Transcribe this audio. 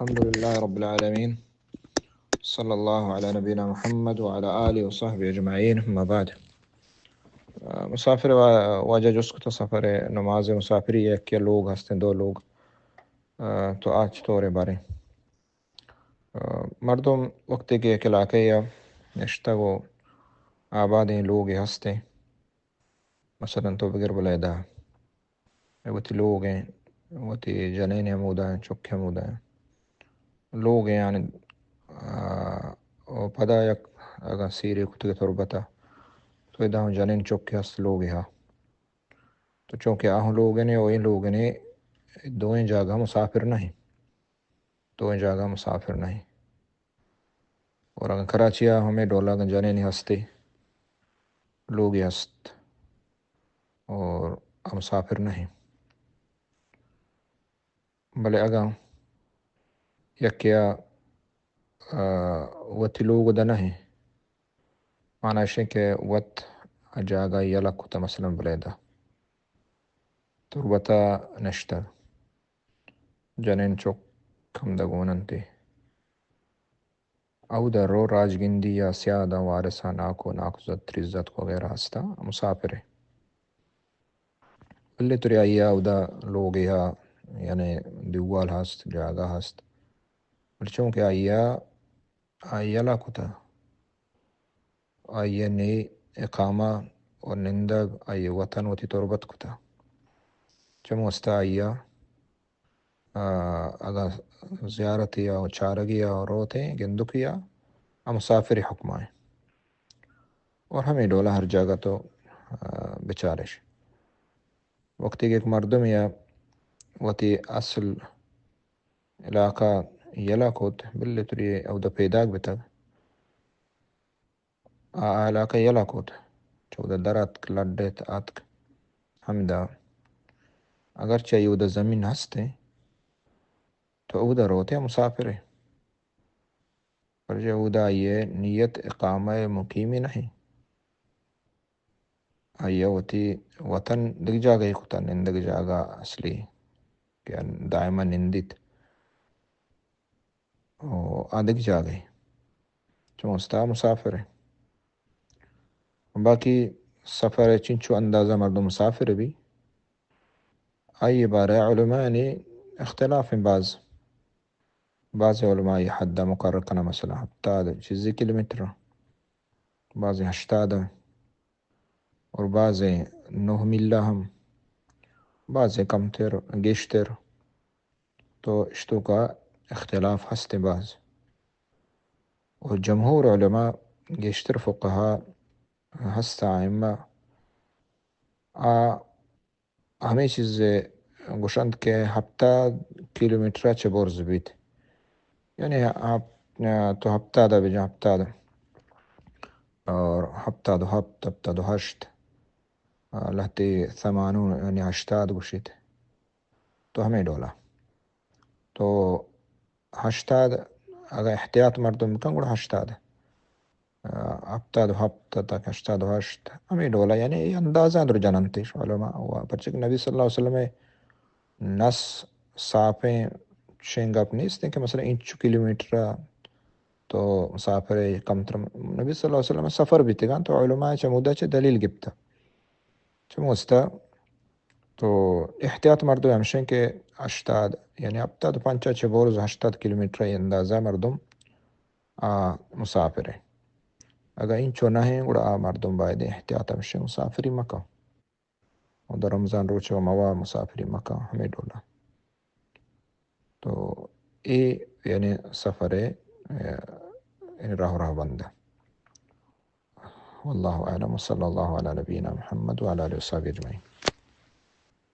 الحمد لله رب العالمين، صلى الله على نبينا محمد وعلى آله وصحبه أجمعين، أما بعد. مسافر وجہ جس کو سفر ہے نماز مسافری ہے کہ لوگ ہنستے دو لوگ تو آج طور بارے مردم وقت کے علاقے یا نشتہ و آباد ہیں لوگ ہنستے مثلا تو بغیر بلیدہ وہ لوگ ہیں وہ جنین حمودہ ہیں چک حمودہ ہیں لوگ ہیں یعنی پدا یک اگر سیری کتگی تربتا تو ادھا ہوں جنین چک ہست لوگ ہاں تو چونکہ آہوں لوگ نے وہی لوگ نے دوئیں جگہ مسافر نہیں دوئیں جگہ مسافر نہیں اور اگر کراچی ہمیں ڈولا گن جنین ہستے لوگ ہست اور مسافر نہیں بلے اگاں یکیا وتی لوگ دا نہیں معنی شے کہ وط جاگا یلا کتا مثلا بلیدہ تربتا نشتہ جنین چوک کم دا گوننتی او دا رو راج گندی یا سیادہ وارثہ ناکو ناکزت تریزت وغیرہ ہستا مسافر ہے بلے تری آئیا او دا لوگ یا یعنی دیوال ہست جاگا ہست چونکہ آئیا لا کتا آئیا نی اقامہ اور نندگ آئیا وطن وتی تربت کتا چمو استا آئیا اگر زیارت یا چارگی یا روتے گندک یا مسافر حکم آئے اور ہمیں ڈولا ہر جگہ تو بچارش وقتی کہ ایک مردم یا وتی اصل علاقہ یلا کوت بلے تری او دا پیداک بتگ علاقہ یلا کوت چودہ دراتک لڈت آتک ہمدا اگرچہ او دا زمین ہستے تو او دا روتے مسافر ہے پر جو او دا یہ نیت اقامہ مقیمی نہیں آئیا وتی وطن دگ جاگا ہی کتا نندگ جاگا اصلی کہ دائما نندت آدھگ جاگا ہی چمستا مسافر ہے باقی سفر چنچو اندازہ مردم مسافر بھی آئیے بارے علماء نے اختلاف ہیں بعض علماء یہ حد مقرر کنا مثلا 70 کلومیٹر بعض 80 اور بعض 9 میل ہم بعض کم تر گیشتر تو اشتو کا اختلاف ہستے بعض اور جمہور علماء گیشتر فقہا ہستا ائمہ ہمیں چیز گوشند کے 70 کلومیٹر چه برز بید یعنی تو 70 بجا 70 اور 70 هشت لہتی 80 یعنی 80 گوشید تو ہمیں ڈولا تو 80 اگر احتیاط مردم کن گوڑا 80 70 تک 80 هشت ہمیں ڈولا یعنی اندازہ در جننتیش علماء ہوا پرچک نبی صلی اللہ علیہ وسلم نس صافیں شنگ اپنی اس نے کہ مثلا انچ کلومیٹر تو مسافر کم تر نبی صلی اللہ علیہ وسلم سفر بھی تگان تو علماء چمودہ چے دلیل گبتا چموستا تو احتیاط مردم ہمشن کہ 80 یعنی 70 پنچا چه بورز 80 کلومیٹر اندازہ مردم مسافر ہے اگر انچو نہ ہیں گوڑا مردم باید احتیاط ہمشن مسافری مکہ اور در رمضان روچہ موا مسافری مکہ ہمیں ڈولا تو یہ یعنی سفر ہے یعنی راہ بندہ واللہ اعلم صلی اللہ علی نبینا محمد وعلی آلہ وصحبہ اجمعین.